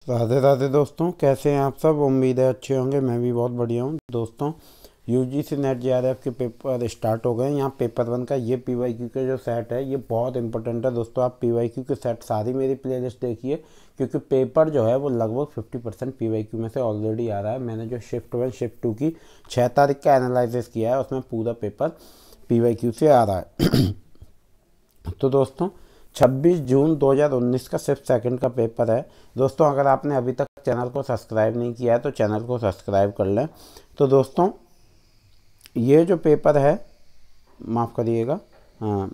राधे राधे दोस्तों, कैसे हैं आप सब। उम्मीद है अच्छे होंगे। मैं भी बहुत बढ़िया हूं। दोस्तों, यूजीसी नेट जेआरएफ के पेपर स्टार्ट हो गए हैं। यहाँ पेपर 1 का ये पीवाईक्यू का जो सेट है ये बहुत इंपॉर्टेंट है दोस्तों। आप पीवाईक्यू के सेट सारी मेरी प्लेलिस्ट देखिए, क्योंकि पेपर जो है वो लगभग 50% पीवाईक्यू में से ऑलरेडी आ रहा है। मैंने जो शिफ्ट 1 शिफ्ट 2 की 6 तारीख का एनालिसिस किया है उसमें पूरा पेपर पीवाईक्यू से आ रहा है। तो दोस्तों 26 जून 2019 का सिर्फ सेकंड का पेपर है। दोस्तों, अगर आपने अभी तक चैनल को सब्सक्राइब नहीं किया है तो चैनल को सब्सक्राइब कर लें। तो दोस्तों, ये जो पेपर है, माफ़ करिएगा, हाँ,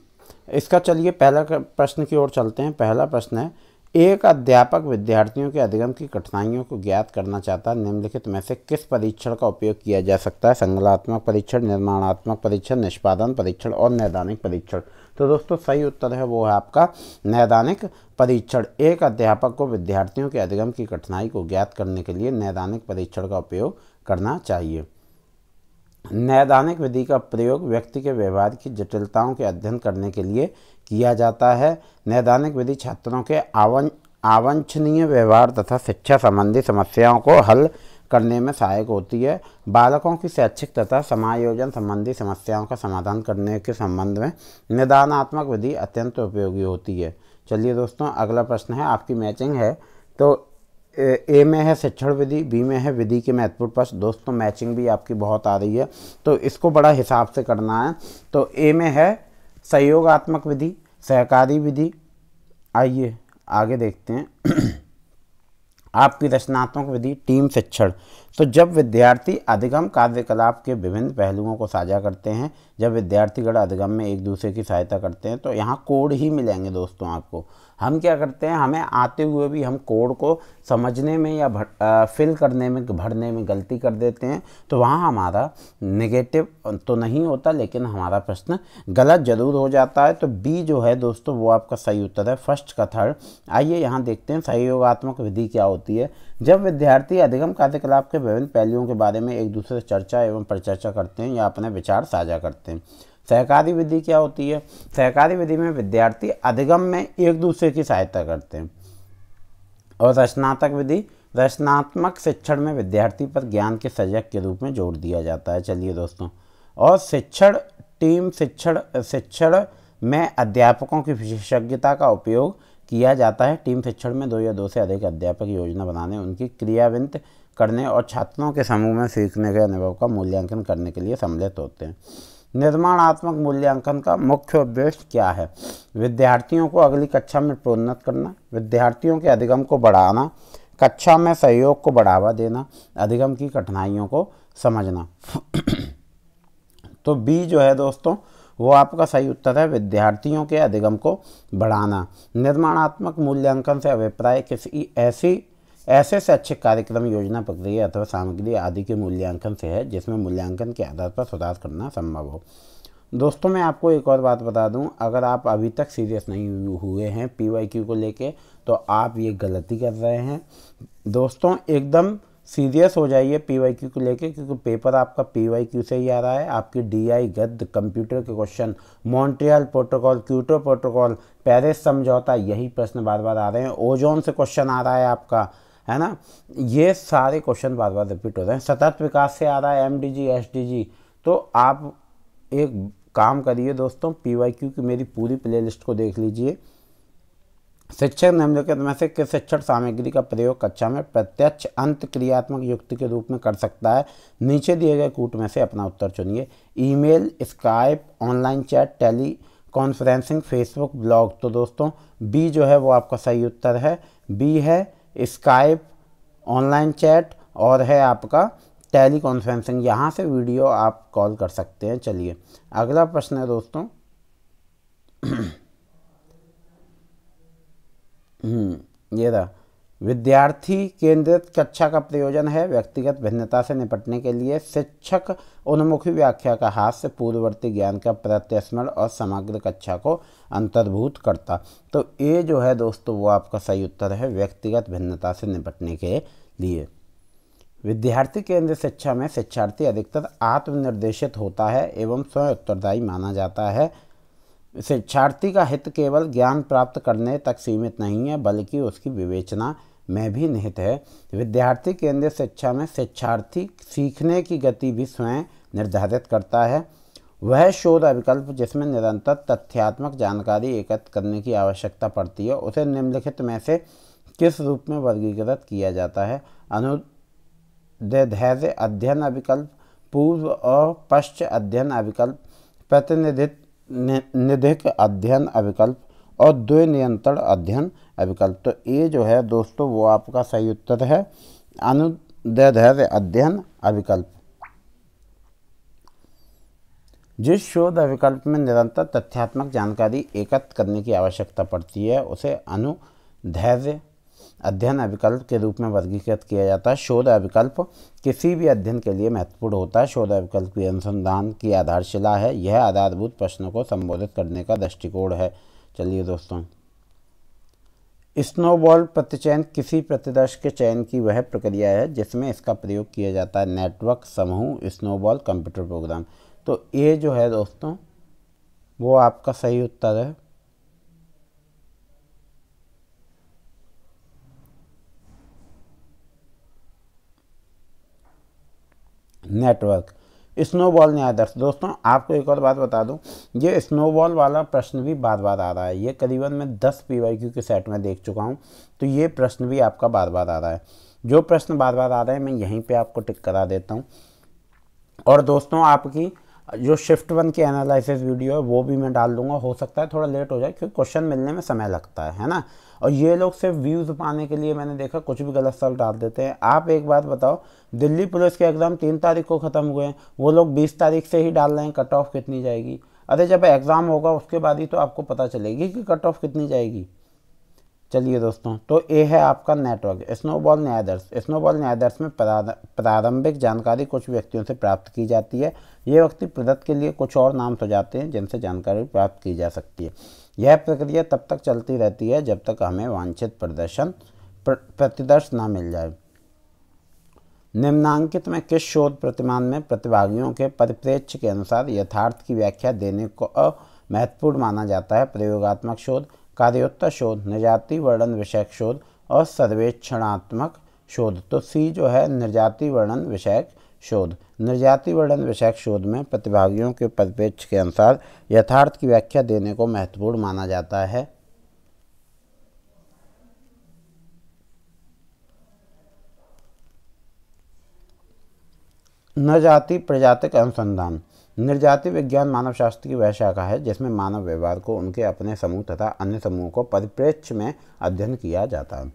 इसका चलिए पहला प्रश्न की ओर चलते हैं। पहला प्रश्न है, एक अध्यापक विद्यार्थियों के अधिगम की कठिनाइयों को ज्ञात करना चाहता है। निम्नलिखित में से किस परीक्षण का उपयोग किया जा सकता है? संकल्पात्मक परीक्षण, निर्माणात्मक परीक्षण, निष्पादन परीक्षण और नैदानिक परीक्षण। तो दोस्तों सही उत्तर है वो है आपका नैदानिक परीक्षण। एक अध्यापक को विद्यार्थियों के अधिगम की कठिनाई को ज्ञात करने के लिए नैदानिक परीक्षण का उपयोग करना चाहिए। नैदानिक विधि का प्रयोग व्यक्ति के व्यवहार की जटिलताओं के अध्ययन करने के लिए किया जाता है। नैदानिक विधि छात्रों के अवांछनीय व्यवहार तथा शिक्षा संबंधी समस्याओं को हल करने में सहायक होती है। बालकों की शैक्षिक तथा समायोजन संबंधी समस्याओं का समाधान करने के संबंध में निदानात्मक विधि अत्यंत उपयोगी होती है। चलिए दोस्तों, अगला प्रश्न है, आपकी मैचिंग है। तो ए में है शिक्षण विधि, बी में है विधि के महत्वपूर्ण प्रश्न। दोस्तों मैचिंग भी आपकी बहुत आ रही है तो इसको बड़ा हिसाब से करना है। तो ए में है सहयोगात्मक विधि, सहकारी विधि। आइए आगे देखते हैं। आपकी रचनात्मक विधि, टीम शिक्षण। तो जब विद्यार्थी अधिगम कार्यकलाप के विभिन्न पहलुओं को साझा करते हैं, जब विद्यार्थीगण अधिगम में एक दूसरे की सहायता करते हैं, तो यहाँ कोड ही मिलेंगे दोस्तों आपको। हम क्या करते हैं, हमें आते हुए भी हम कोड को समझने में या फिल करने में, भरने में गलती कर देते हैं। तो वहाँ हमारा नेगेटिव तो नहीं होता, लेकिन हमारा प्रश्न गलत जरूर हो जाता है। तो बी जो है दोस्तों वो आपका सही उत्तर है, फर्स्ट का थर्ड। आइए यहाँ देखते हैं सहयोगात्मक विधि क्या होती है। जब विद्यार्थी अधिगम कार्यकलाप के विभिन्न पहलुओं के बारे में एक दूसरे से चर्चा एवं परिचर्चा करते हैं या अपने विचार साझा करते हैं। सहकारी विधि क्या होती है? सहकारी विधि में विद्यार्थी अधिगम में एक दूसरे की सहायता करते हैं। और रचनात्मक विधि, रचनात्मक शिक्षण में विद्यार्थी पर ज्ञान के सजग के रूप में जोर दिया जाता है। चलिए दोस्तों, और शिक्षण, टीम शिक्षण में अध्यापकों की विशेषज्ञता का उपयोग किया जाता है। टीम शिक्षण में 2 या 2 से अधिक अध्यापक योजना बनाने, उनकी क्रियान्वित करने और छात्रों के समूह में सीखने के अनुभव का मूल्यांकन करने के लिए सम्मिलित होते हैं। निर्माणात्मक मूल्यांकन का मुख्य उद्देश्य क्या है? विद्यार्थियों को अगली कक्षा में प्रोन्नत करना, विद्यार्थियों के अधिगम को बढ़ाना, कक्षा में सहयोग को बढ़ावा देना, अधिगम की कठिनाइयों को समझना। तो बी जो है दोस्तों वो आपका सही उत्तर है, विद्यार्थियों के अधिगम को बढ़ाना। निर्माणात्मक मूल्यांकन से अभिप्राय किसी ऐसे शैक्षिक कार्यक्रम, योजना, प्रक्रिया अथवा सामग्री आदि के मूल्यांकन से है जिसमें मूल्यांकन के आधार पर सुधार करना संभव हो। दोस्तों मैं आपको एक और बात बता दूं, अगर आप अभी तक सीरियस नहीं हुए हैं पीवाईक्यू को लेके तो आप ये गलती कर रहे हैं। दोस्तों एकदम सीरियस हो जाइए पीवाईक्यू को लेके, क्योंकि पेपर आपका पीवाईक्यू से ही आ रहा है। आपकी डीआई गद्य, कंप्यूटर के question, Montreal protocol, Kyoto protocol, Paris समझौता, यही प्रश्न बार बार आ रहे हैं। ओजोन से क्वेश्चन आ रहा है आपका, है ना, ये सारे क्वेश्चन बार बार रिपीट हो रहे हैं। सतत विकास से आ रहा है एमडीजी, एसडीजी। तो आप एक काम करिए दोस्तों, पीवाईक्यू की मेरी पूरी प्लेलिस्ट को देख लीजिए। शिक्षक निम्नलिखित में से किस शिक्षण सामग्री का प्रयोग कक्षा में प्रत्यक्ष अंत क्रियात्मक युक्ति के रूप में कर सकता है? नीचे दिए गए कूट में से अपना उत्तर चुनिए। Email, Skype, online chat, teleconferencing, Facebook, blog. तो दोस्तों बी जो है वो आपका सही उत्तर है। बी है स्काइप, ऑनलाइन चैट और है आपका टेली कॉन्फ्रेंसिंग। यहाँ से वीडियो आप कॉल कर सकते हैं। चलिए अगला प्रश्न है दोस्तों। ये रहा, विद्यार्थी केंद्रित कक्षा का प्रयोजन है व्यक्तिगत भिन्नता से निपटने के लिए शिक्षक उन्मुखी व्याख्या का हास्य पूर्ववर्ती ज्ञान का प्रत्यस्मरण और समग्र कक्षा को अंतर्भूत करता। तो ये जो है दोस्तों वो आपका सही उत्तर है, व्यक्तिगत भिन्नता से निपटने के लिए। विद्यार्थी केंद्रित शिक्षा में शिक्षार्थी अधिकतर आत्मनिर्देशित होता है एवं स्वयं उत्तरदायी माना जाता है। शिक्षार्थी का हित केवल ज्ञान प्राप्त करने तक सीमित नहीं है, बल्कि उसकी विवेचना में भी निहित है। विद्यार्थी केंद्रित शिक्षा में शिक्षार्थी सीखने की गति भी स्वयं निर्धारित करता है। वह शोध विकल्प जिसमें निरंतर तथ्यात्मक जानकारी एकत्र करने की आवश्यकता पड़ती है उसे निम्नलिखित में से किस रूप में वर्गीकृत किया जाता है? अनुदैर्ध्य अध्ययन अविकल्प, पूर्व और पश्च अध्ययन अविकल्प, प्रतिनिधिक अध्ययन अविकल्प और द्विनियंत्रण अध्ययन अविकल्प। तो ये जो है दोस्तों वो आपका सही उत्तर है अनुदैर्ध्य अध्ययन अविकल्प। जिस शोध विकल्प में निरंतर तथ्यात्मक जानकारी एकत्र करने की आवश्यकता पड़ती है उसे अनुदैर्ध्य अध्ययन अविकल्प के रूप में वर्गीकृत किया जाता है। शोध विकल्प किसी भी अध्ययन के लिए महत्वपूर्ण होता है। शोध विकल्प की अनुसंधान की आधारशिला है। यह आधारभूत प्रश्नों को संबोधित करने का दृष्टिकोण है। चलिए दोस्तों, स्नोबॉल प्रतिचयन किसी प्रतिदर्श के चयन की वह प्रक्रिया है जिसमें इसका प्रयोग किया जाता है। नेटवर्क, समूह, स्नोबॉल, कंप्यूटर प्रोग्राम। तो ये जो है दोस्तों वो आपका सही उत्तर है। नेटवर्क। स्नोबॉल न्यायादर्श। दोस्तों आपको एक और बात बता दूं, ये स्नोबॉल वाला प्रश्न भी बार बार आ रहा है। ये करीबन मैं 10 PYQ के सेट में देख चुका हूं, तो ये प्रश्न भी आपका बार बार आ रहा है। जो प्रश्न बार बार आ रहे हैं मैं यहीं पे आपको टिक करा देता हूं। और दोस्तों आपकी जो शिफ्ट 1 की एनालिसिस वीडियो है वो भी मैं डाल दूंगा। हो सकता है थोड़ा लेट हो जाए क्योंकि क्वेश्चन मिलने में समय लगता है ना। और ये लोग सिर्फ व्यूज़ पाने के लिए मैंने देखा कुछ भी गलत सवाल डाल देते हैं। आप एक बात बताओ, दिल्ली पुलिस के एग्ज़ाम 3 तारीख को ख़त्म हुए हैं, वो लोग 20 तारीख से ही डाल रहे हैं कट ऑफ कितनी जाएगी। अरे जब एग्ज़ाम होगा उसके बाद ही तो आपको पता चलेगी कि कट ऑफ कितनी जाएगी। चलिए दोस्तों, तो ये है आपका नेटवर्क। स्नोबॉल न्यायादर्श। स्नोबॉल न्यायादर्श में प्रारंभिक जानकारी कुछ व्यक्तियों से प्राप्त की जाती है। ये व्यक्ति प्रदत्त के लिए कुछ और नाम सुझाते हैं जिनसे जानकारी प्राप्त की जा सकती है। यह प्रक्रिया तब तक चलती रहती है जब तक हमें वांछित प्रतिदर्श ना मिल जाए। निम्नांकित में किस शोध प्रतिमान में प्रतिभागियों के परिप्रेक्ष्य के अनुसार यथार्थ की व्याख्या देने को महत्वपूर्ण माना जाता है? प्रयोगात्मक शोध, कार्योत्तर शोध, निर्जाति वर्णन विषयक शोध और सर्वेक्षणात्मक शोध। तो सी जो है निर्जाति वर्णन विषयक शोध। निर्जाति वर्णन विषयक शोध में प्रतिभागियों के परिप्रेक्ष्य के अनुसार यथार्थ की व्याख्या देने को महत्वपूर्ण माना जाता है। नरजाति प्रजातिक अनुसंधान। नरजाति विज्ञान मानव शास्त्र की वह शाखा है जिसमें मानव व्यवहार को उनके अपने समूह तथा अन्य समूहों को परिप्रेक्ष्य में अध्ययन किया जाता है।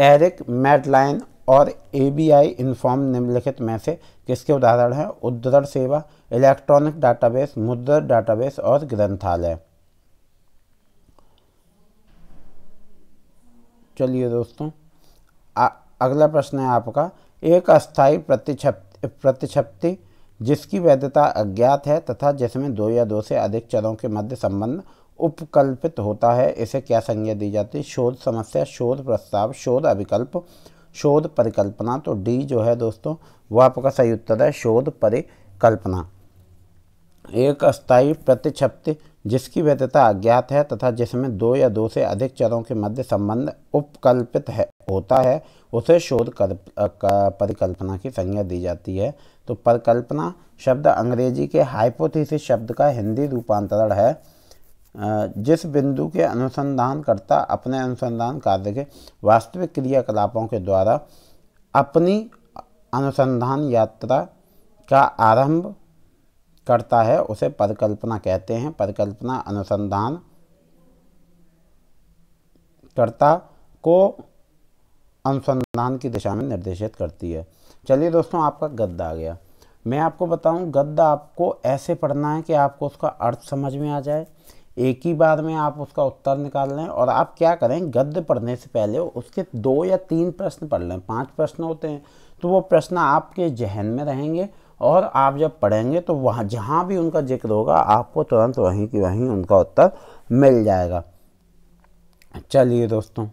एरिक मेडलाइन और ABI इन्फॉर्म निम्नलिखित में से किसके उदाहरण हैं? उद्धरण सेवा, इलेक्ट्रॉनिक डाटाबेस, मुद्रित डाटाबेस और ग्रंथालय। चलिए दोस्तों, अगला प्रश्न है आपका, एक अस्थायी प्रतिछाप्ति जिसकी वैधता अज्ञात है तथा जिसमें 2 या 2 से अधिक चरों के मध्य संबंध उपकल्पित होता है, इसे क्या संज्ञा दी जाती है? शोध समस्या, शोध प्रस्ताव, शोध अविकल्प, शोध परिकल्पना। तो डी जो है दोस्तों वो आपका सही उत्तर है, शोध परिकल्पना। एक अस्थायी प्रतिछाप्ति जिसकी वैधता अज्ञात है तथा जिसमें 2 या 2 से अधिक चरों के मध्य संबंध उपकल्पित होता है उसे शोध परिकल्पना की संज्ञा दी जाती है। तो परिकल्पना शब्द अंग्रेजी के हाइपोथेसिस शब्द का हिंदी रूपांतरण है। जिस बिंदु के अनुसंधानकर्ता अपने अनुसंधान कार्य के वास्तविक क्रियाकलापों के द्वारा अपनी अनुसंधान यात्रा का आरंभ करता है उसे परिकल्पना कहते हैं। परिकल्पना अनुसंधान कर्ता को अनुसंधान की दिशा में निर्देशित करती है। चलिए दोस्तों, आपका गद्य आ गया। मैं आपको बताऊं, गद्य आपको ऐसे पढ़ना है कि आपको उसका अर्थ समझ में आ जाए, एक ही बार में आप उसका उत्तर निकाल लें। और आप क्या करें, गद्य पढ़ने से पहले उसके 2 या 3 प्रश्न पढ़ लें। 5 प्रश्न होते हैं तो वो प्रश्न आपके जहन में रहेंगे और आप जब पढ़ेंगे तो वहाँ जहाँ भी उनका जिक्र होगा आपको तुरंत वहीं की वहीं उनका उत्तर मिल जाएगा। चलिए दोस्तों,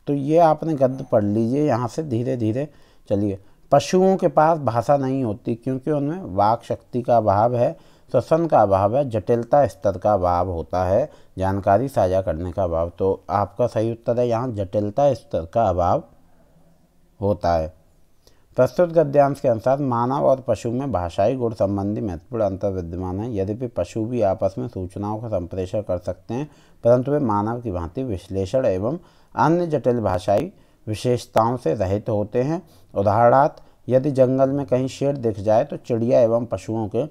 तो ये आपने गद्य पढ़ लीजिए यहाँ से धीरे धीरे। चलिए, पशुओं के पास भाषा नहीं होती क्योंकि उनमें वाक शक्ति का अभाव है। श्वसन का अभाव है, जटिलता स्तर का अभाव होता है, जानकारी साझा करने का अभाव। तो आपका सही उत्तर है यहाँ जटिलता स्तर का अभाव होता है। प्रस्तुत गद्यांश के अनुसार मानव और पशु में भाषाई गुण संबंधी महत्वपूर्ण अंतर विद्यमान है। यद्यपि पशु भी आपस में सूचनाओं का संप्रेषण कर सकते हैं, परंतु वे मानव की भांति विश्लेषण एवं अन्य जटिल भाषाई विशेषताओं से रहित होते हैं। उदाहरणार्थ, यदि जंगल में कहीं शेर दिख जाए तो चिड़िया एवं पशुओं के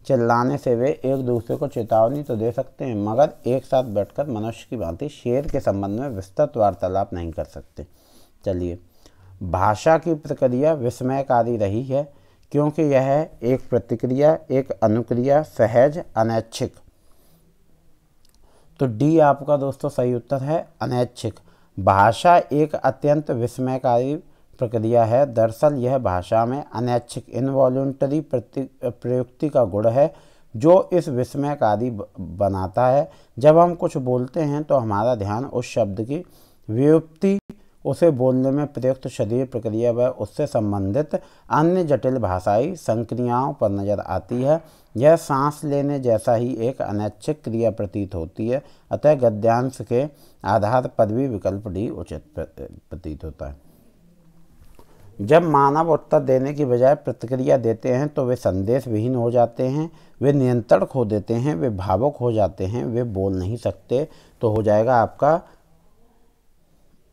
चिल्लाने से वे एक दूसरे को चेतावनी तो दे सकते हैं, मगर एक साथ बैठकर मनुष्य की भांति शेर के संबंध में विस्तृत वार्तालाप नहीं कर सकते। चलिए, भाषा की प्रक्रिया विस्मयकारी रही है, क्योंकि यह एक प्रतिक्रिया, एक अनुक्रिया, सहज, अनैच्छिक। तो डी आपका दोस्तों सही उत्तर है, अनैच्छिक। भाषा एक अत्यंत विस्मयकारी प्रक्रिया है। दरअसल यह भाषा में अनैच्छिक इनवॉल्यूंटरी प्रयुक्ति का गुण है, जो इस विस्मयकारी बनाता है। जब हम कुछ बोलते हैं तो हमारा ध्यान उस शब्द की व्युत्पत्ति, उसे बोलने में प्रयुक्त शरीर प्रक्रिया व उससे संबंधित अन्य जटिल भाषाई संक्रियाओं पर नजर आती है। यह सांस लेने जैसा ही एक अनैच्छिक क्रिया प्रतीत होती है। अतः गद्यांश के आधार पर भी विकल्प डी उचित प्रतीत होता है। जब मानव उत्तर देने की बजाय प्रतिक्रिया देते हैं तो वे संदेश विहीन हो जाते हैं, वे नियंत्रण खो देते हैं, वे भावुक हो जाते हैं, वे बोल नहीं सकते। तो हो जाएगा आपका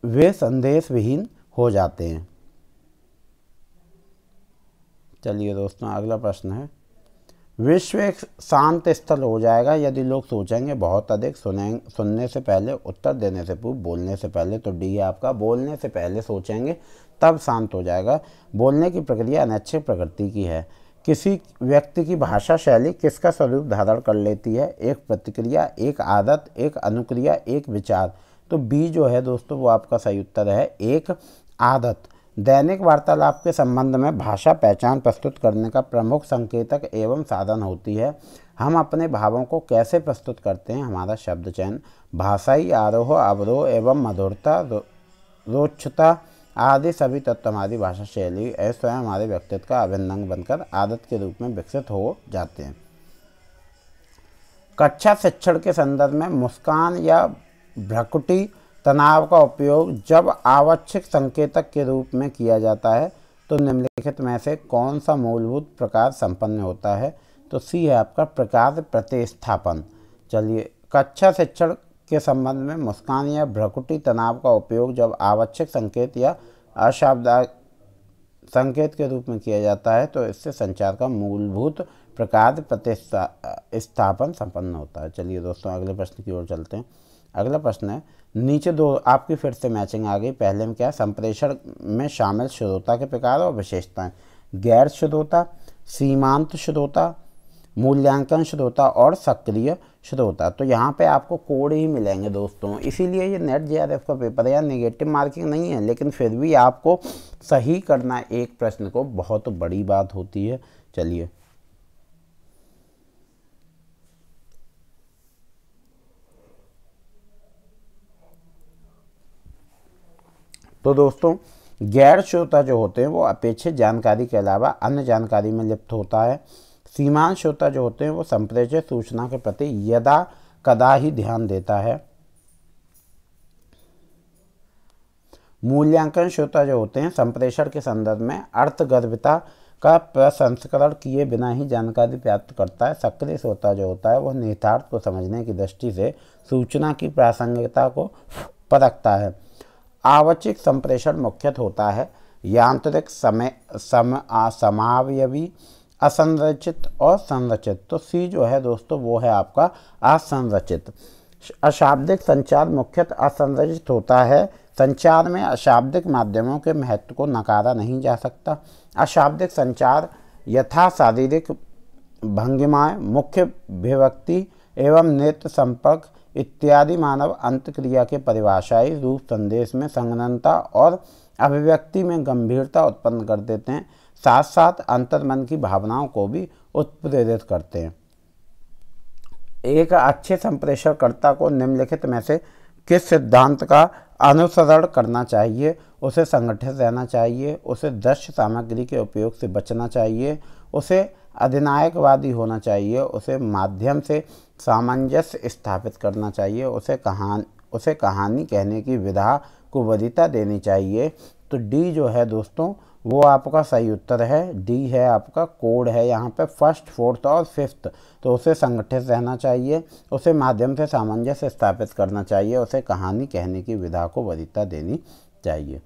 वे संदेश विहीन हो जाते हैं। चलिए दोस्तों, अगला प्रश्न है, विश्व एक शांत स्थल हो जाएगा यदि लोग सोचेंगे बहुत अधिक, सुनने से पहले, उत्तर देने से पूर्व, बोलने से पहले। तो डी आपका बोलने से पहले सोचेंगे तब शांत हो जाएगा। बोलने की प्रक्रिया अनैच्छिक प्रकृति की है। किसी व्यक्ति की भाषा शैली किसका स्वरूप धारण कर लेती है? एक प्रतिक्रिया, एक आदत, एक अनुक्रिया, एक विचार। तो बी जो है दोस्तों वो आपका सही उत्तर है, एक आदत। दैनिक वार्तालाप के संबंध में भाषा पहचान प्रस्तुत करने का प्रमुख संकेतक एवं साधन होती है। हम अपने भावों को कैसे प्रस्तुत करते हैं? हमारा शब्द चयन, भाषाई आरोह अवरोह एवं मधुरता, रोचता आदि सभी तत्व हमारी भाषा शैली स्वयं हमारे व्यक्तित्व का अभिन्न अंग बनकर आदत के रूप में विकसित हो जाते हैं। कक्षा शिक्षण के संदर्भ में मुस्कान या भ्रुकुटी तनाव का उपयोग जब आवश्यक संकेतक के रूप में किया जाता है तो निम्नलिखित में से कौन सा मूलभूत प्रकार संपन्न होता है? तो सी है आपका प्रकार प्रतिस्थापन। चलिए, कक्षा शिक्षण के संबंध में मुस्कान या भ्रुकुटी तनाव का उपयोग जब आवश्यक संकेत या अशाब्दिक संकेत के रूप में किया जाता है तो इससे संचार का मूलभूत प्रकार प्रतिस्थापन संपन्न होता है। चलिए दोस्तों, अगले प्रश्न की ओर चलते हैं। अगला प्रश्न है, नीचे दो आपकी फिर से मैचिंग आ गई। पहले में क्या है? संप्रेषण में शामिल श्रोता के प्रकार और विशेषताएं। गैर श्रोता, सीमांत श्रोता, मूल्यांकन श्रोता और सक्रिय श्रोता। तो यहाँ पे आपको कोड ही मिलेंगे दोस्तों, इसीलिए ये नेट जेआरएफ का पेपर है, या नेगेटिव मार्किंग नहीं है, लेकिन फिर भी आपको सही करना एक प्रश्न को बहुत बड़ी बात होती है। चलिए, तो दोस्तों गैर श्रोता जो होते हैं वो अपेक्षित जानकारी के अलावा अन्य जानकारी में लिप्त होता है। सीमांत श्रोता जो होते हैं वो संप्रेषित सूचना के प्रति यदा कदा ही ध्यान देता है। मूल्यांकन श्रोता जो होते हैं संप्रेषण के संदर्भ में अर्थगर्भिता का प्रसंस्करण किए बिना ही जानकारी प्राप्त करता है। सक्रिय श्रोता जो होता है वह निहितार्थ को समझने की दृष्टि से सूचना की प्रासंगिकता को परखता है। आवश्यक संप्रेषण मुख्यतः होता है यांत्रिक, समावयवी, असंरचित और संरचित। तो सी जो है दोस्तों वो है आपका असंरचित। अशाब्दिक संचार मुख्यतः असंरचित होता है। संचार में अशाब्दिक माध्यमों के महत्व को नकारा नहीं जा सकता। अशाब्दिक संचार यथा शारीरिक भंगिमाएं, मुख्य अभिव्यक्ति एवं नेत्र संपर्क इत्यादि मानव अंतक्रिया के परिभाषाई रूप संदेश में संलग्नता और अभिव्यक्ति में गंभीरता उत्पन्न कर देते हैं, साथ साथ अंतर्मन की भावनाओं को भी उत्प्रेरित करते हैं। एक अच्छे संप्रेषणकर्ता को निम्नलिखित में से किस सिद्धांत का अनुसरण करना चाहिए, उसे संगठित रहना चाहिए, उसे दृश्य सामग्री के उपयोग से बचना चाहिए, उसे अधिनायकवादी होना चाहिए, उसे माध्यम से सामंजस्य स्थापित करना चाहिए, उसे कहानी कहने की विधा को वरीयता देनी चाहिए। तो डी जो है दोस्तों वो आपका सही उत्तर है। डी है आपका कोड है यहाँ पे फर्स्ट, फोर्थ और फिफ्थ। तो उसे संगठित रहना चाहिए, उसे माध्यम से सामंजस्य स्थापित करना चाहिए, उसे कहानी कहने की विधा को वरीयता देनी चाहिए।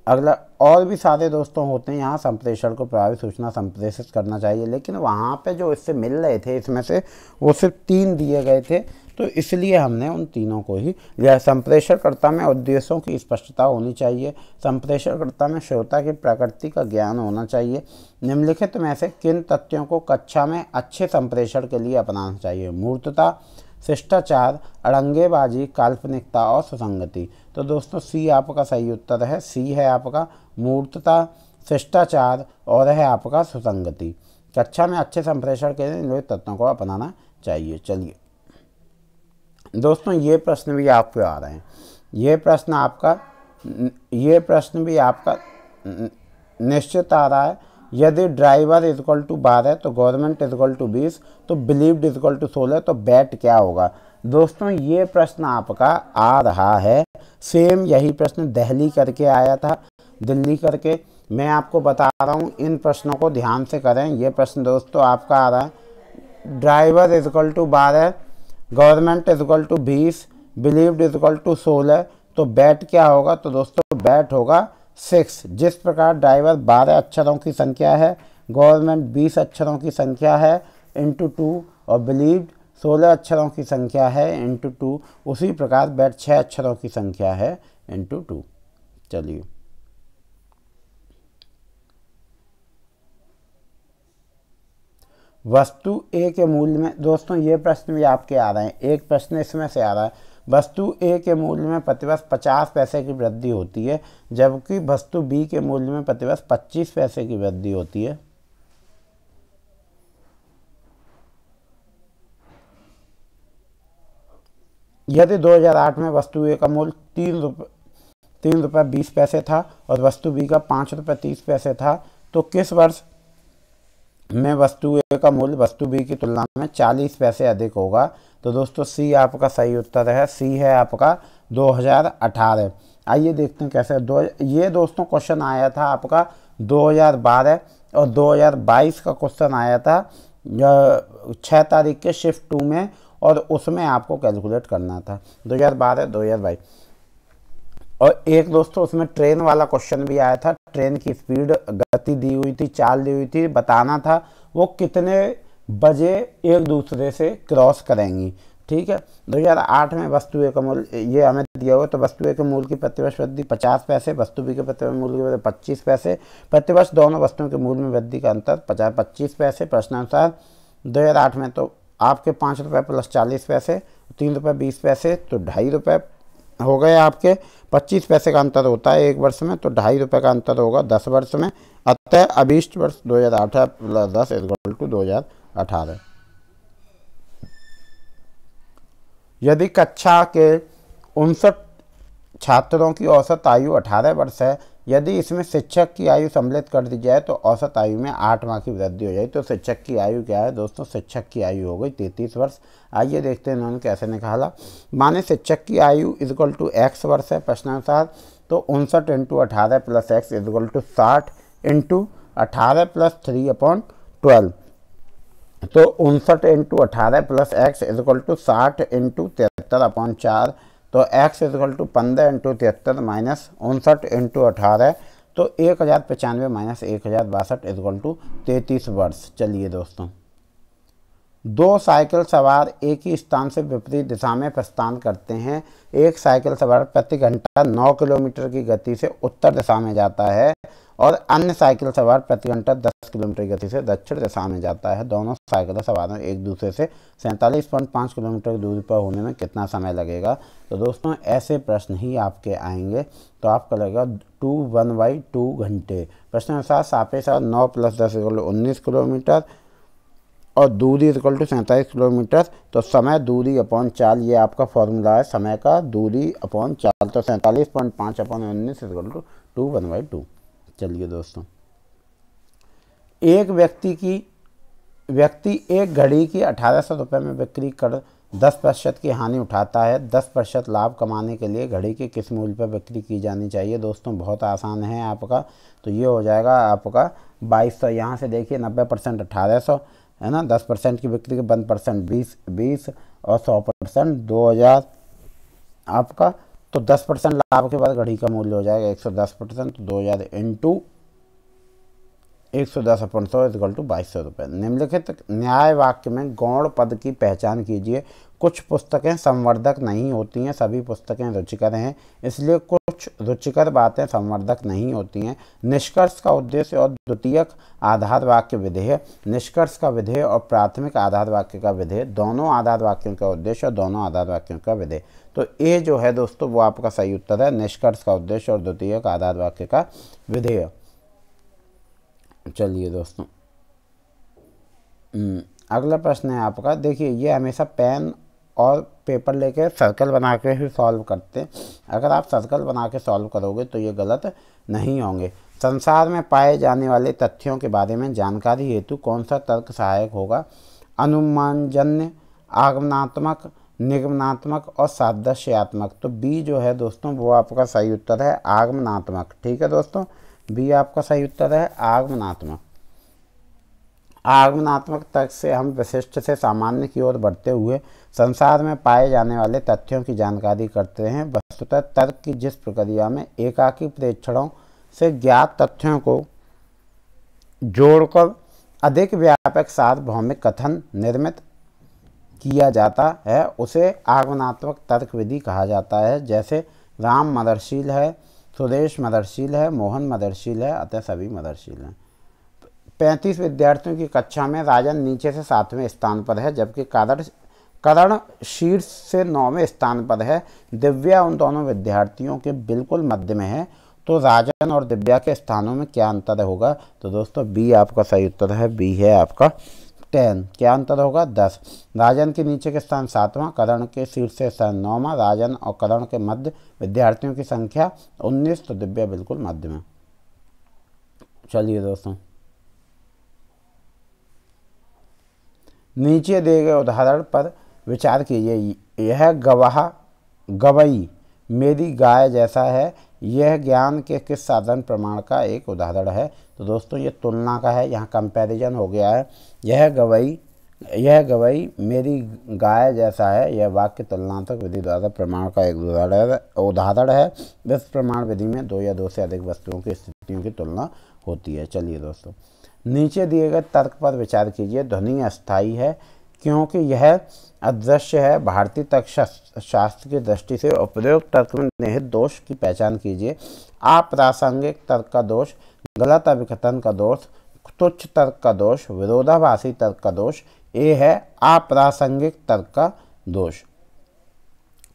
अगला और भी सारे दोस्तों होते हैं यहाँ, संप्रेषण को प्रभावी सूचना संप्रेषित करना चाहिए, लेकिन वहाँ पे जो इससे मिल रहे थे इसमें से वो सिर्फ 3 दिए गए थे, तो इसलिए हमने उन तीनों को ही लिया। संप्रेषणकर्ता में उद्देश्यों की स्पष्टता होनी चाहिए, संप्रेषणकर्ता में श्रोता की प्रकृति का ज्ञान होना चाहिए, निम्नलिखित में से किन तथ्यों को कक्षा में अच्छे संप्रेषण के लिए अपनाना चाहिए, मूर्तता, शिष्टाचार, अड़ंगेबाजी, काल्पनिकता और सुसंगति। तो दोस्तों सी आपका सही उत्तर है। सी है आपका मूर्तता, शिष्टाचार और है आपका सुसंगति। कक्षा में अच्छे संप्रेषण के लिए निम्नलिखित तत्वों को अपनाना चाहिए। चलिए दोस्तों ये प्रश्न भी आपको आ रहे हैं, ये प्रश्न भी आपका निश्चित आ रहा है। यदि ड्राइवर इज इक्वल टू 12 तो गवर्नमेंट इज इक्वल टू 20 तो बिलीव्ड इज इक्वल टू 16 तो बैट क्या होगा। दोस्तों ये प्रश्न आपका आ रहा है, सेम यही प्रश्न दिल्ली करके आया था, दिल्ली करके। मैं आपको बता रहा हूँ इन प्रश्नों को ध्यान से करें। ये प्रश्न दोस्तों आपका आ रहा है, driver is equal to 12, government is equal to 20, believed is equal to 16 तो बैट क्या होगा। तो दोस्तों बैट होगा 6। जिस प्रकार ड्राइवर 12 अक्षरों की संख्या है, गवर्नमेंट 20 अक्षरों की संख्या है इंटू 2 और बिलीव्ड 16 अक्षरों की संख्या है इंटू 2, उसी प्रकार बैट 6 अक्षरों की संख्या है इंटू 2। चलिए वस्तु ए के मूल्य में, दोस्तों ये प्रश्न भी आपके आ रहे हैं, एक प्रश्न इसमें से आ रहा है। वस्तु ए के मूल्य में प्रतिवर्ष 50 पैसे की वृद्धि होती है, जबकि वस्तु बी के मूल्य में प्रतिवर्ष 25 पैसे की वृद्धि होती है। यदि 2008 में वस्तु ए का मूल्य 3 रुपये 20 पैसे था और वस्तु बी का 5 रुपये 30 पैसे था, तो किस वर्ष में वस्तु ए का मूल्य वस्तु बी की तुलना में 40 पैसे अधिक होगा। तो दोस्तों सी आपका सही उत्तर है। सी है आपका 2018। आइए देखते हैं कैसे ये दोस्तों क्वेश्चन आया था आपका 2012 और 2022 का क्वेश्चन आया था 6 तारीख के शिफ्ट 2 में, और उसमें आपको कैलकुलेट करना था 2012 2022। और एक दोस्तों उसमें ट्रेन वाला क्वेश्चन भी आया था, ट्रेन की स्पीड गति दी हुई थी, चाल दी हुई थी, बताना था वो कितने बजे एक दूसरे से क्रॉस करेंगी। ठीक है, 2008 में वस्तु ए का मूल्य ये हमें दिया हुआ, तो वस्तु ए के मूल्य की प्रतिवर्ष वृद्धि 50 पैसे, वस्तु बी के प्रतिवर्ष मूल्य की वृद्धि 25 पैसे, प्रतिवर्ष दोनों वस्तुओं के मूल्य में वृद्धि का अंतर 25 पैसे। प्रश्नानुसार 2008 में तो आपके 5 रुपये प्लस 40 पैसे, 3 रुपये 20 पैसे तो 2.5 रुपये हो गए आपके। 25 पैसे का अंतर होता है एक वर्ष में, तो 2.5 रुपये का अंतर होगा 10 वर्ष में। अतः अभीष्ट वर्ष 2008 प्लस 10 इक्वल टू 2018। यदि कक्षा के 59 छात्रों की औसत आयु 18 वर्ष है, यदि इसमें शिक्षक की आयु सम्मिलित कर दी जाए तो औसत आयु में 8 माह की वृद्धि हो जाए। तो शिक्षक की आयु क्या है दोस्तों, शिक्षक की आयु हो गई 33 वर्ष। आइए देखते हैं इन्होंने कैसे निकाला। माने शिक्षक की आयु इक्वल टू एक्स वर्ष है प्रश्नानुसार, तो 59 into 18 plus x equal to 60 into 18 plus 3/12। तो 59 into 18 plus x equal to 60 into 73/4। तो x equal to 15 into 73 minus 59 into 18, तो 1095 माइनस 1062 इक्वल टू 33 वर्ष। चलिए दोस्तों, 2 साइकिल सवार एक ही स्थान से विपरीत दिशा में प्रस्थान करते हैं। एक साइकिल सवार प्रति घंटा 9 किलोमीटर की गति से उत्तर दिशा में जाता है और अन्य साइकिल सवार प्रति घंटा 10 किलोमीटर की गति से दक्षिण दिशा में जाता है। दोनों साइकिल सवारों एक दूसरे से 47.5 किलोमीटर की दूरी पर होने में कितना समय लगेगा। तो दोस्तों ऐसे प्रश्न ही आपके आएंगे, तो आपका लगेगा 2 घंटे। प्रश्न अनुसार सापेक्ष 9 + 10 = 19 किलोमीटर और दूरी इक्वल टू 47 किलोमीटर। तो समय दूरी अपॉन चाल, ये आपका फॉर्मूला है समय का, दूरी अपॉन चाल। तो 47.5 अपॉन 19 इक्वल टू 2/2। चलिए दोस्तों, एक व्यक्ति एक घड़ी की 1800 रुपये में बिक्री कर 10% की हानि उठाता है। 10% लाभ कमाने के लिए घड़ी के किस मूल्य पर बिक्री की जानी चाहिए? दोस्तों बहुत आसान है आपका, तो ये हो जाएगा आपका 2200। यहाँ से देखिए 90% 1800 है ना, 10% की बिक्री के 1% 20 और 100% 2000 आपका। तो 10% लाभ के बाद घड़ी का मूल्य हो जाएगा 110%। तो 2000 इंटू 110/100 इक्वल टू 2200 रुपये। निम्नलिखित न्याय वाक्य में गौण पद की पहचान कीजिए। कुछ पुस्तकें संवर्धक नहीं होती हैं, सभी पुस्तकें रुचिकर हैं, इसलिए कुछ रुचिकर बातें संवर्धक नहीं होती हैं। निष्कर्ष का उद्देश्य और द्वितीयक आधार वाक्य विधेय। निष्कर्ष का विधेय और प्राथमिक आधार वाक्य का विधेय, दोनों आधार वाक्यों का उद्देश्य और दोनों आधार वाक्यों का विधेय। तो ए जो है दोस्तों वो आपका सही उत्तर है, निष्कर्ष का उद्देश्य और द्वितीयक आधार वाक्य का विधेय। चलिए दोस्तों, अगला प्रश्न है आपका। देखिए, ये हमेशा पेन और पेपर लेके सर्कल बना के ही सॉल्व करते हैं। अगर आप सर्कल बना के सॉल्व करोगे तो ये गलत नहीं होंगे। संसार में पाए जाने वाले तथ्यों के बारे में जानकारी हेतु कौन सा तर्क सहायक होगा? अनुमानजन्य, आगमनात्मक, निगमनात्मक और सादृश्यात्मक। तो बी जो है दोस्तों वो आपका सही उत्तर है, आगमनात्मक। ठीक है दोस्तों, बी आपका सही उत्तर है, आगमनात्मक। आगमनात्मक तर्क से हम विशिष्ट से सामान्य की ओर बढ़ते हुए संसार में पाए जाने वाले तथ्यों की जानकारी करते हैं। वस्तुतः तर्क की जिस प्रक्रिया में एकाकी प्रेक्षणों से ज्ञात तथ्यों को जोड़कर अधिक व्यापक सार्वभौमिक कथन निर्मित किया जाता है उसे आगमनात्मक तर्क विधि कहा जाता है। जैसे राम मदरशील है, सुरेश मदरशील है, मोहन मदरशील है, अतः सभी मदरशील हैं। 35 विद्यार्थियों की कक्षा में राजन नीचे से 7वें स्थान पर है, जबकि करण शीर्ष से 9वें स्थान पर है। दिव्या उन दोनों विद्यार्थियों के बिल्कुल मध्य में है। तो राजन और दिव्या के स्थानों में क्या अंतर होगा? तो दोस्तों बी आपका सही उत्तर है, बी है आपका 10। क्या अंतर होगा? 10। राजन के नीचे के स्थान 7वां, करण के शीर्ष से स्थान 9वां, राजन और करण के मध्य विद्यार्थियों की संख्या 19, तो दिव्या बिल्कुल मध्य में। चलिए दोस्तों, नीचे दिए गए उदाहरण पर विचार कीजिए। यह गवई मेरी गाय जैसा है, यह ज्ञान के किस साधन प्रमाण का एक उदाहरण है? तो दोस्तों ये तुलना का है, यहाँ कंपैरिजन हो गया है। यह गवई मेरी गाय जैसा है, यह वाक्य तुलनात्मक विधि द्वारा प्रमाण का एक उदाहरण है। इस प्रमाण विधि में दो या दो से अधिक वस्तुओं की स्थितियों की तुलना होती है। चलिए दोस्तों, नीचे दिए गए तर्क पर विचार कीजिए। ध्वनि अस्थायी है क्योंकि यह अदृश्य है। भारतीय तर्क शास्त्र की दृष्टि से उपयुक्त तर्क में निहित दोष की पहचान कीजिए। अप्रासंगिक तर्क का दोष, गलत अभिकथन का दोष, तुच्छ तर्क का दोष, विरोधाभासी तर्क का दोष। ए है अप्रासंगिक तर्क का दोष।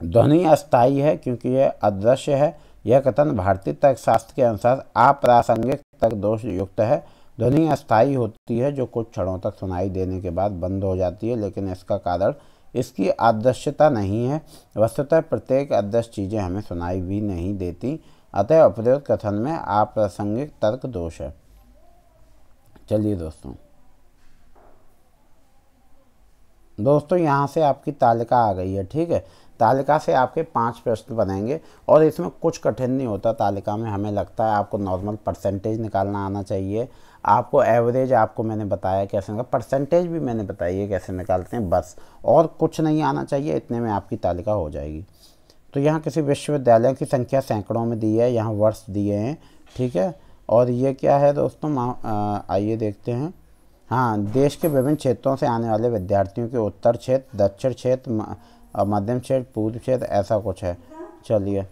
ध्वनि अस्थायी है क्योंकि यह अदृश्य है। यह कथन भारतीय तर्कशास्त्र के अनुसार अप्रासंगिक तर्क दोष युक्त है। ध्वनि अस्थायी होती है जो कुछ क्षणों तक सुनाई देने के बाद बंद हो जाती है, लेकिन इसका कारण इसकी अदृश्यता नहीं है। वस्तुतः प्रत्येक अदृश्य चीज़ें हमें सुनाई भी नहीं देती, अतः उपयुक्त कथन में अप्रासंगिक तर्क दोष है। चलिए दोस्तों यहाँ से आपकी तालिका आ गई है। ठीक है, तालिका से आपके 5 प्रश्न बनेंगे और इसमें कुछ कठिन नहीं होता। तालिका में हमें लगता है आपको नॉर्मल परसेंटेज निकालना आना चाहिए, आपको एवरेज आपको मैंने बताया कैसे निकाल, परसेंटेज भी मैंने बताई है कैसे निकालते हैं, बस और कुछ नहीं आना चाहिए। इतने में आपकी तालिका हो जाएगी। तो यहाँ किसी विश्वविद्यालय की संख्या सैकड़ों में दी है, यहाँ वर्ष दिए हैं। ठीक है, और ये क्या है दोस्तों, आइए देखते हैं। हाँ, देश के विभिन्न क्षेत्रों से आने वाले विद्यार्थियों के उत्तर क्षेत्र, दक्षिण क्षेत्र, मध्यम क्षेत्र, पूर्व क्षेत्र, ऐसा कुछ है। चलिए,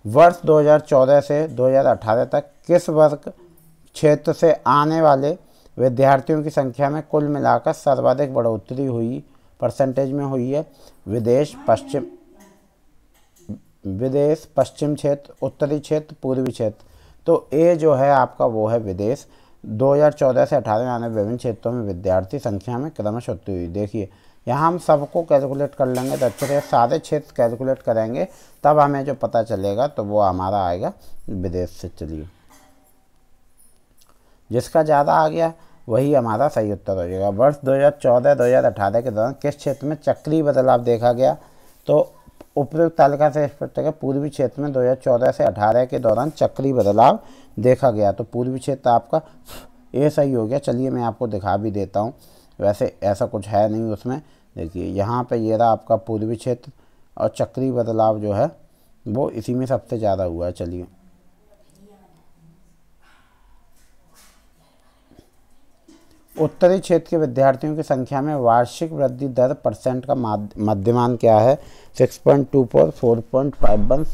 वर्ष 2014 से 2018 तक किस वर्ग क्षेत्र से आने वाले विद्यार्थियों की संख्या में कुल मिलाकर सर्वाधिक बढ़ोतरी हुई, परसेंटेज में हुई है? विदेश, पश्चिम क्षेत्र, उत्तरी क्षेत्र, पूर्वी क्षेत्र। तो ए जो है आपका वो है विदेश। 2014 से 18 में आने विभिन्न क्षेत्रों में विद्यार्थी संख्या में क्रमश होती हुई। देखिए यहाँ हम सबको कैलकुलेट कर लेंगे तो अच्छे से सारे क्षेत्र कैलकुलेट करेंगे, तब हमें जो पता चलेगा तो वो हमारा आएगा विदेश से। चलिए, जिसका ज़्यादा आ गया वही हमारा सही उत्तर हो जाएगा। वर्ष 2014-2018 के दौरान किस क्षेत्र में चक्रीय बदलाव देखा गया? तो उपयुक्त तालिका से स्पष्ट है पूर्वी क्षेत्र में 2014 से 18 के दौरान चक्रीय बदलाव देखा गया। तो पूर्वी क्षेत्र आपका ये सही हो गया। चलिए मैं आपको दिखा भी देता हूँ, वैसे ऐसा कुछ है नहीं उसमें। देखिए यहाँ पे ये रहा आपका पूर्वी क्षेत्र, और चक्रीय बदलाव जो है वो इसी में सबसे ज़्यादा हुआ है। चलिए, उत्तरी क्षेत्र के विद्यार्थियों की संख्या में वार्षिक वृद्धि दर परसेंट का मध्यमान क्या है? 6.24, 4.51,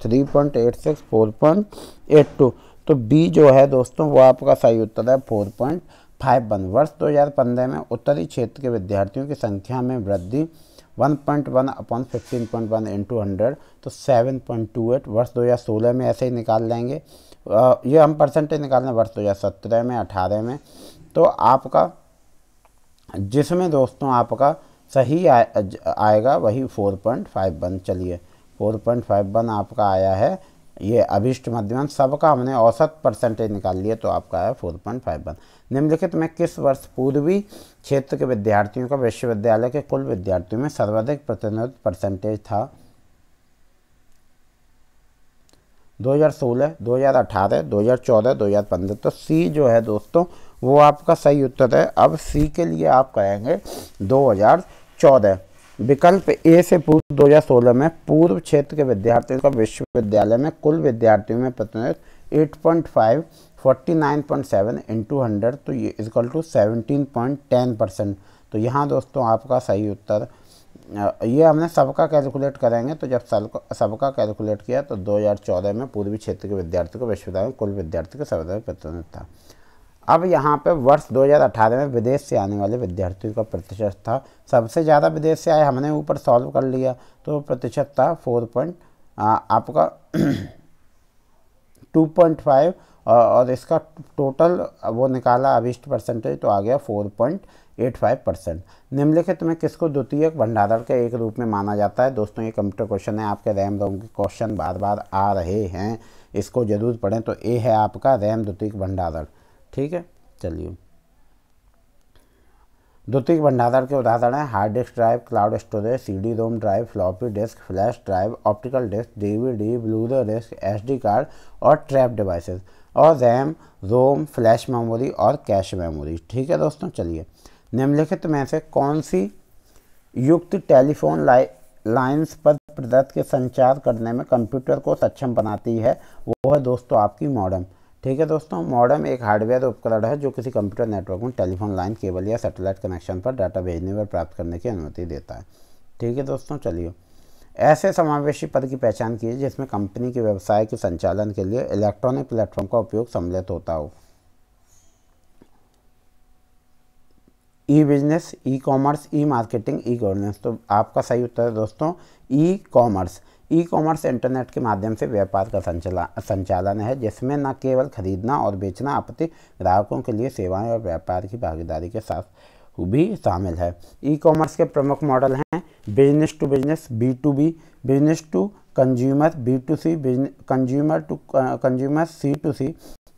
3.86, 4.82। तो बी जो है दोस्तों वो आपका सही उत्तर है 4.51। वर्ष 2015 में उत्तरी क्षेत्र के विद्यार्थियों की संख्या में वृद्धि 1.1 अपॉन 15.1 इंटू 100 तो 7.28। वर्ष 2016 में ऐसे ही निकाल लेंगे, ये हम परसेंटेज निकाल लें। वर्ष 2017 में, 18 में, तो आपका जिसमें दोस्तों आपका सही आएगा वही 4.51। चलिए 4.51 आपका आया है, ये अभिष्ट मध्यमान सबका हमने औसत परसेंटेज निकाल लिया तो आपका आया 4.51। निम्नलिखित में किस वर्ष पूर्वी क्षेत्र के विद्यार्थियों का विश्वविद्यालय के कुल विद्यार्थियों में सर्वाधिक प्रतिनिधित्व परसेंटेज था? 2016, 2018, 2014, 2015। तो सी जो है दोस्तों वो आपका सही उत्तर है। अब सी के लिए आप कहेंगे 2014। विकल्प ए से पूर्व 2016 में पूर्व क्षेत्र के विद्यार्थियों का विश्वविद्यालय में कुल विद्यार्थियों में प्रतिनिधित्व 8.5, 49.7 इंटू 100 तो ये इक्वल टू 17.10%। तो यहाँ दोस्तों आपका सही उत्तर, ये हमने सबका कैलकुलेट करेंगे तो जब सबका कैलकुलेट किया तो 2014 में पूर्वी क्षेत्र के विद्यार्थियों को विश्वविद्यालय में कुल विद्यार्थियों का सर्वाधिक प्रतिनिधित्व था। अब यहाँ पे वर्ष 2018 में विदेश से आने वाले विद्यार्थियों का प्रतिशत था, सबसे ज़्यादा विदेश से आए, हमने ऊपर सॉल्व कर लिया तो प्रतिशत था 4 2.5 और इसका टोटल वो निकाला अभिष्ट परसेंटेज तो आ गया 4.85%। निम्नलिखित में किसको द्वितीयक भंडारण के एक रूप में माना जाता है? दोस्तों ये कंप्यूटर क्वेश्चन है, आपके रैम रोम के क्वेश्चन बार बार आ रहे हैं, इसको जरूर पढ़ें। तो ए है आपका रैम द्वितीयक भंडारण। ठीक है, चलिए द्वितीयक भंडारण के उदाहरण हैं hard disk drive, cloud storage, CD ROM drive, floppy disk, flash drive, optical disk, DVD, Blu-ray disk, SD card और ट्रैप डिवाइसेस, और रैम, रोम, फ्लैश मेमोरी और कैश मेमोरी। ठीक है दोस्तों, चलिए निम्नलिखित में से कौन सी युक्त टेलीफोन लाइंस पर प्रदत्त के संचार करने में कंप्यूटर को सक्षम बनाती है? वो है दोस्तों आपकी मॉडेम। ठीक है दोस्तों, मॉडेम एक हार्डवेयर उपकरण है जो किसी कंप्यूटर नेटवर्क में टेलीफोन लाइन, केबल या सैटेलाइट कनेक्शन पर डाटा भेजने व प्राप्त करने की अनुमति देता है। ठीक है दोस्तों, चलिए ऐसे समावेशी पद की पहचान कीजिए जिसमें कंपनी के व्यवसाय के संचालन के लिए इलेक्ट्रॉनिक प्लेटफॉर्म का उपयोग सम्मिलित होता हो। ई बिजनेस, ई कॉमर्स, ई मार्केटिंग, ई गवर्नेंस। तो आपका सही उत्तर है दोस्तों e commerce. E commerce internet के माध्यम से व्यापार का संचालन है जिसमें न केवल खरीदना और बेचना अपितु ग्राहकों के लिए सेवाएं और व्यापार की भागीदारी के साथ भी शामिल है। ई कॉमर्स के प्रमुख मॉडल हैं business to business B2B, business to consumer B2C, consumer to consumer C2C,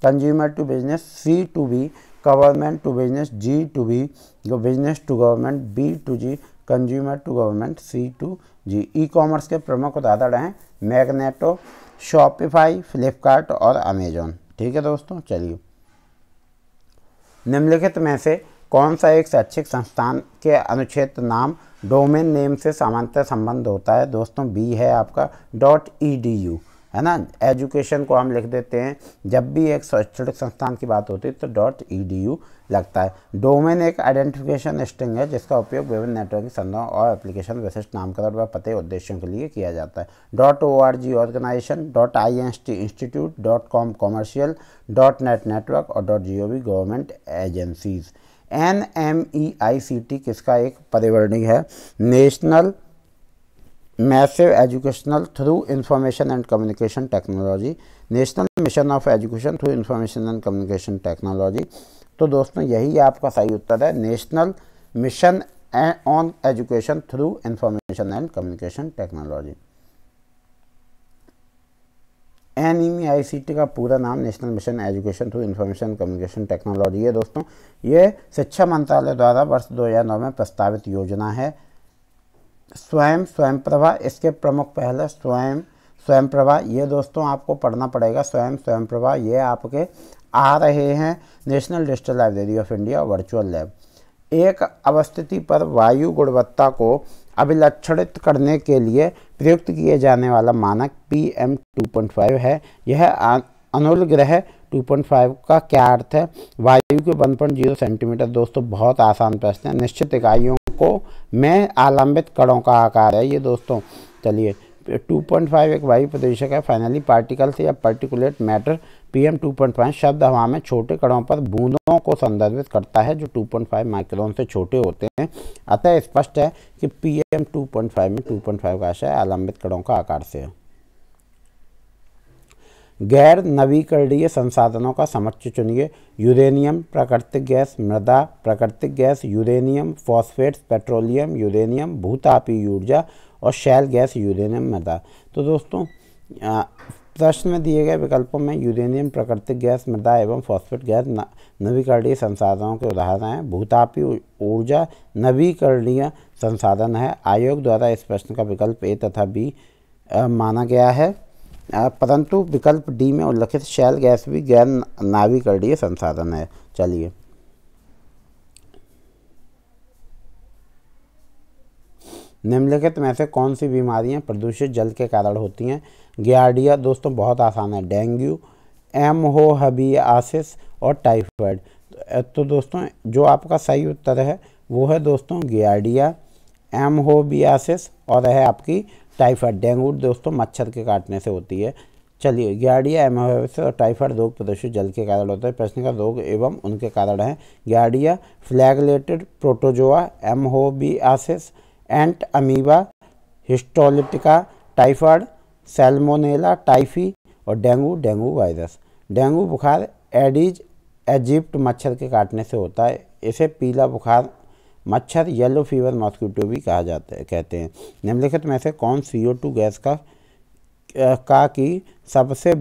consumer to business C2B, government to business G2B, business to government B2G, consumer to government C2G। E commerce के प्रमुख उदाहरण हैं magneto, Shopify, Flipkart और Amazon. ठीक है दोस्तों, चलिए निम्नलिखित में से कौन सा एक शैक्षिक संस्थान के अनुच्छेद नाम डोमेन नेम से समांतर संबंध होता है? दोस्तों बी है आपका .edu, है ना। एजुकेशन को हम लिख देते हैं, जब भी एक शैक्षणिक संस्थान की बात होती है तो .edu लगता है। डोमेन एक आइडेंटिफिकेशन स्ट्रिंग है जिसका उपयोग विभिन्न नेटवर्किंग संस्थाओं और एप्लीकेशन विशिष्ट नामकरण व पते उद्देश्यों के लिए किया जाता है। .org organisation, .inst institute, .com commercial, .net network और .gov गवर्नमेंट एजेंसीज। NMEICT किसका एक परिवर्णी है? National massive educational through information and communication technology, national mission of education through information and communication technology. तो दोस्तों यही आपका सही उत्तर है, national mission on education through information and communication technology. NMICT का पूरा नाम national mission education through information communication technology है दोस्तों। ये शिक्षा मंत्रालय द्वारा वर्ष 2009 में प्रस्तावित योजना है। स्वयं प्रभा, इसके प्रमुख पहल है स्वयं प्रभा। ये दोस्तों आपको पढ़ना पड़ेगा, स्वयं प्रभा। ये आपके आ रहे हैं national digital library of India virtual lab. एक अवस्थिति पर वायु गुणवत्ता को अभिलक्षणित करने के लिए प्रयुक्त किए जाने वाला मानक PM 2.5 है। यह अनुलग्रह 2.5 का क्या अर्थ है? वायु के 1.0 सेंटीमीटर। दोस्तों बहुत आसान प्रश्न है। निश्चित इकाइयों को में आलंबित कणों का आकार है ये दोस्तों। चलिए 2.5 एक वायु प्रदूषक है। फाइनली पार्टिकल्स या पार्टिकुलेट मैटर PM 2.5 शब्द हवा में छोटे कणों पर बूंदों को संदर्भित करता है जो 2.5 माइक्रोन से छोटे होते हैं। अतः स्पष्ट है कि PM 2.5 में 2.5 का आशय आलंबित कणों का आकार से है। गैर नवीकरणीय संसाधनों का समुच्चय चुनिए। यूरेनियम, प्राकृतिक गैस, मृदा, प्राकृतिक gas, uranium, phosphates, petroleum, uranium, भूतापीय ऊर्जा और शैल गैस, यूरेनियम, मृदा। तो दोस्तों प्रश्न में दिए गए विकल्पों में यूरेनियम, प्राकृतिक गैस, मृदा एवं फॉस्फेट गैस नवीकरणीय संसाधनों के उदाहरण हैं। भूतापीय ऊर्जा नवीकरणीय संसाधन है। आयोग द्वारा इस प्रश्न का विकल्प A तथा B माना गया है, परंतु विकल्प D में उल्लिखित शैल गैस भी गैर नवीकरणीय संसाधन है। चलिए निम्नलिखित में से कौन सी बीमारियां प्रदूषित जल के कारण होती हैं? गियार्डिया, दोस्तों बहुत आसान है, डेंगू, एमोहबियासिस और टाइफाइड। तो दोस्तों जो आपका सही उत्तर है वो है दोस्तों गियार्डिया, एमोहबियासिस और है आपकी टाइफाइड। डेंगू दोस्तों मच्छर के काटने से होती है। चलिए गियार्डिया, एमोहबियासिस और टाइफाइड रोग प्रदूषित जल के कारण होते हैं। प्रश्न का रोग एवं उनके कारण है। Giardia flagellated protozoa, amoebiasis entamoeba histolytica, typhoid salmonella typhi और डेंगू वायरस। डेंगू बुखार एडीज इजिप्ट मच्छर के काटने से होता है। इसे पीला बुखार मच्छर येलो फीवर मॉस्किटो भी कहा जाता है कहते हैं। निम्नलिखित में से कौन CO2 गैस का की सबसे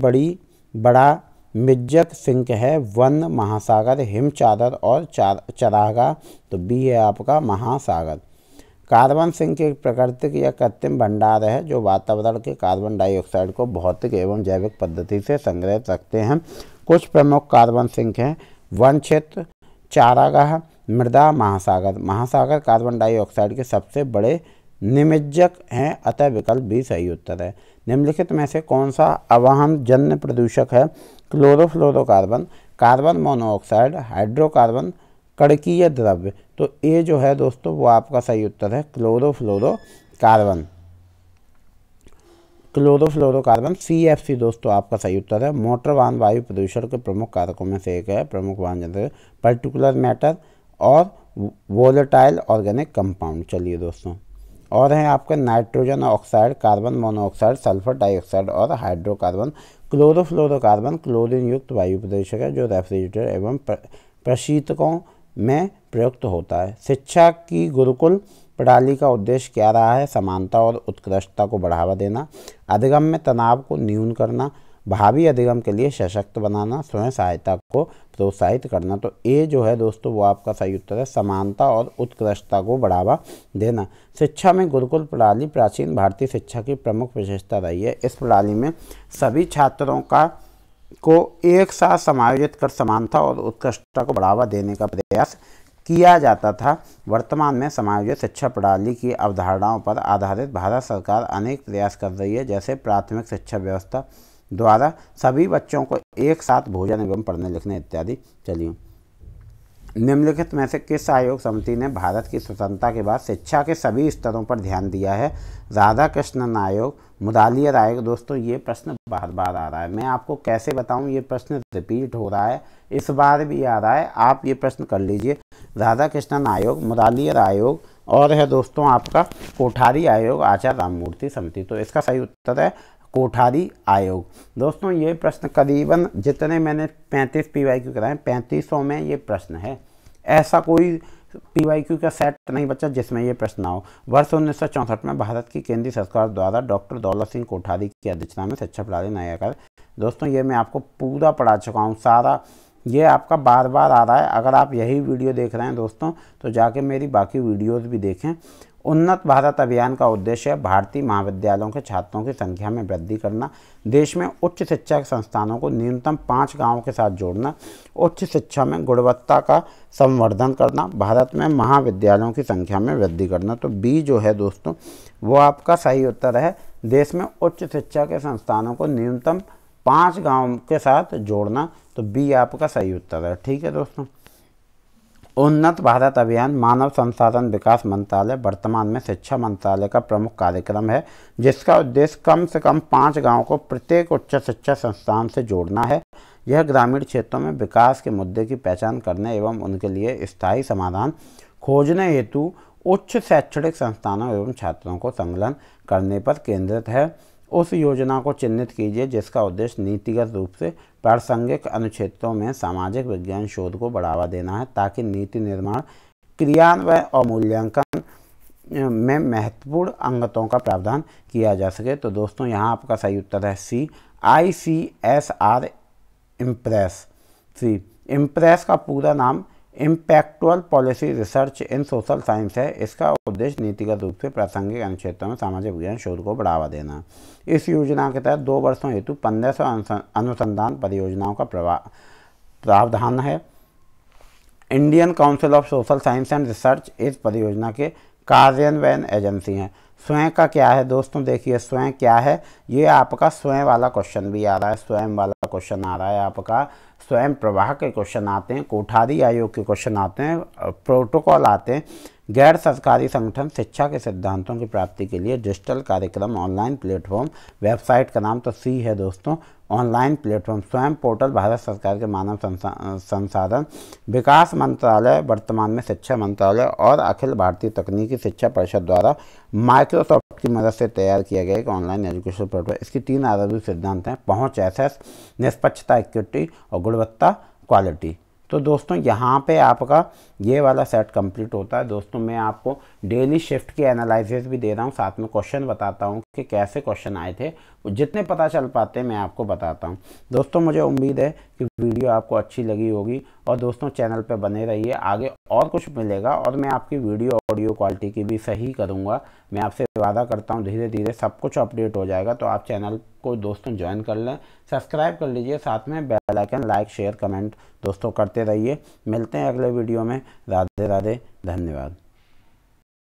बड़ा मिज्जक सिंक है? वन, महासागर, हिम चादर और चरागाह। तो B है आपका महासागर। कार्बन सिंक एक प्राकृतिक या कृत्रिम भंडार है जो वातावरण के कार्बन डाइऑक्साइड को भौतिक एवं जैविक पद्धति से संग्रहित रखते हैं। कुछ प्रमुख कार्बन सिंक हैं: वन क्षेत्र, चारागाह, मृदा, महासागर। महासागर कार्बन डाइऑक्साइड के सबसे बड़े निमिज्जक हैं, अतः विकल्प B सही उत्तर है। निम्नलिखित में से कौन सा अवहन जन्य प्रदूषक है? क्लोरोफ्लोरोकार्बन, कार्बन मोनोऑक्साइड, हाइड्रोकार्बन, कणकीय द्रव्य। तो A जो है दोस्तों वो आपका सही उत्तर है, क्लोरोफ्लोरोकार्बन। CFC दोस्तों आपका सही उत्तर है। मोटर वाहन वायु प्रदूषण के प्रमुख कारकों में से एक है। प्रमुख वाहन जैसे पर्टिकुलर मैटर और वोलेटाइल ऑर्गेनिक कंपाउंड। चलिए दोस्तों और हैं आपके nitrogen oxide, carbon monoxide, sulphur dioxide और हाइड्रोकार्बन। क्लोरोफ्लोरोकार्बन क्लोरीन युक्त वायु प्रदूषक है जो रेफ्रिजरेटर एवं प्रशीतकों में प्रयुक्त होता है। शिक्षा की गुरुकुल प्रणाली का उद्देश्य क्या रहा है? समानता और उत्कृष्टता को बढ़ावा देना, अधिगम में तनाव को न्यून करना, भावी अधिगम के लिए सशक्त बनाना, स्वयं सहायता को प्रोत्साहित करना। तो A जो है दोस्तों वो आपका सही उत्तर है, समानता और उत्कृष्टता को बढ़ावा देना। शिक्षा में गुरुकुल प्रणाली प्राचीन भारतीय शिक्षा की प्रमुख विशेषता रही है। इस प्रणाली में सभी छात्रों को एक साथ समायोजित कर समानता और उत्कृष्टता को बढ़ावा देने का प्रयास किया जाता था। वर्तमान में समायोजित शिक्षा प्रणाली की अवधारणाओं पर आधारित भारत सरकार अनेक प्रयास कर रही है, जैसे प्राथमिक शिक्षा व्यवस्था द्वारा सभी बच्चों को एक साथ भोजन एवं पढ़ने लिखने इत्यादि। चलिए निम्नलिखित में से किस आयोग समिति ने भारत की स्वतंत्रता के बाद शिक्षा के सभी स्तरों पर ध्यान दिया है? राधाकृष्णन आयोग, मुदालियर आयोग। दोस्तों ये प्रश्न बार बार आ रहा है, मैं आपको कैसे बताऊं, ये प्रश्न रिपीट हो रहा है, इस बार भी आ रहा है, आप ये प्रश्न कर लीजिए। राधाकृष्णन आयोग, मुदालियर आयोग, और है दोस्तों आपका कोठारी आयोग आचार्य राममूर्ति समिति। तो इसका सही उत्तर है कोठारी आयोग। दोस्तों ये प्रश्न करीबन जितने मैंने 35 PYQ कराए 3500 में ये प्रश्न है। ऐसा कोई PYQ का सेट नहीं बचा जिसमें ये प्रश्न हो। वर्ष 1964 में भारत की केंद्रीय सरकार द्वारा डॉक्टर दौलत सिंह कोठारी की अध्यक्षता में शिक्षा प्रणाली नया कर। दोस्तों ये मैं आपको पूरा पढ़ा चुका हूँ, सारा ये आपका बार बार आ रहा है। अगर आप यही वीडियो देख रहे हैं दोस्तों तो जाके मेरी बाकी वीडियोस भी देखें। उन्नत भारत अभियान का उद्देश्य है भारतीय महाविद्यालयों के छात्रों की संख्या में वृद्धि करना, देश में उच्च शिक्षा के संस्थानों को न्यूनतम 5 गांवों के साथ जोड़ना, उच्च शिक्षा में गुणवत्ता का संवर्धन करना, भारत में महाविद्यालयों की संख्या में वृद्धि करना। तो बी जो है दोस्तों वो आपका सही उत्तर है, देश में उच्च शिक्षा के संस्थानों को न्यूनतम 5 गाँव के साथ जोड़ना। तो बी आपका सही उत्तर है। ठीक है दोस्तों। उन्नत भारत अभियान मानव संसाधन विकास मंत्रालय वर्तमान में शिक्षा मंत्रालय का प्रमुख कार्यक्रम है, जिसका उद्देश्य कम से कम 5 गाँव को प्रत्येक उच्च शिक्षा संस्थान से जोड़ना है। यह ग्रामीण क्षेत्रों में विकास के मुद्दे की पहचान करने एवं उनके लिए स्थायी समाधान खोजने हेतु उच्च शैक्षणिक संस्थानों एवं छात्रों को संलग्न करने पर केंद्रित है। उस योजना को चिन्हित कीजिए जिसका उद्देश्य नीतिगत रूप से प्रासंगिक अनुक्षेत्रों में सामाजिक विज्ञान शोध को बढ़ावा देना है, ताकि नीति निर्माण, क्रियान्वयन और मूल्यांकन में महत्वपूर्ण अंगतों का प्रावधान किया जा सके। तो दोस्तों यहाँ आपका सही उत्तर है C, ICSR IMPRESS. C IMPRESS का पूरा नाम impactful policy research in social science है। इसका उद्देश्य नीतिगत रूप से प्रासंगिक अनुक्षेत्रों में सामाजिक विज्ञान शोध को बढ़ावा देना है। इस योजना के तहत 2 वर्षों हेतु 1500 अनुसंधान परियोजनाओं का प्रावधान है। Indian council of social science and research इस परियोजना के कार्यान्वयन एजेंसी हैं। स्वयं का क्या है दोस्तों, देखिए स्वयं क्या है, ये आपका स्वयं वाला क्वेश्चन भी आ रहा है, स्वयं वाला क्वेश्चन आ रहा है आपका, स्वयं प्रवाह के क्वेश्चन आते हैं, कोठारी आयोग के क्वेश्चन आते हैं, प्रोटोकॉल आते हैं, गैर सरकारी संगठन शिक्षा के सिद्धांतों की प्राप्ति के लिए डिजिटल कार्यक्रम, ऑनलाइन प्लेटफॉर्म, वेबसाइट का नाम तो सी है दोस्तों ऑनलाइन प्लेटफॉर्म, स्वयं पोर्टल भारत सरकार के मानव संसाधन विकास मंत्रालय वर्तमान में शिक्षा मंत्रालय और अखिल भारतीय तकनीकी शिक्षा परिषद द्वारा माइक्रोसॉफ्ट की मदद से तैयार किया गया एक ऑनलाइन एजुकेशन प्लेटफॉर्म। इसकी 3 आधारभूत सिद्धांत हैं, पहुंच एक्सेस, निष्पक्षता इक्विटी और गुणवत्ता क्वालिटी। तो दोस्तों यहाँ पे आपका ये वाला सेट कंप्लीट होता है। दोस्तों मैं आपको डेली शिफ्ट के एनालिसिस भी दे रहा हूँ, साथ में क्वेश्चन बताता हूँ कि कैसे क्वेश्चन आए थे, जितने पता चल पाते हैं मैं आपको बताता हूँ। दोस्तों मुझे उम्मीद है कि वीडियो आपको अच्छी लगी होगी और दोस्तों चैनल पे बने रहिए, आगे और कुछ मिलेगा और मैं आपकी वीडियो ऑडियो क्वालिटी की भी सही करूँगा। मैं आपसे वादा करता हूँ धीरे धीरे सब कुछ अपडेट हो जाएगा। तो आप चैनल को दोस्तों ज्वाइन कर लें, सब्सक्राइब कर लीजिए, साथ में bell icon, like, share, comment दोस्तों करते रहिए। मिलते हैं अगले वीडियो में। राधे राधे, धन्यवाद।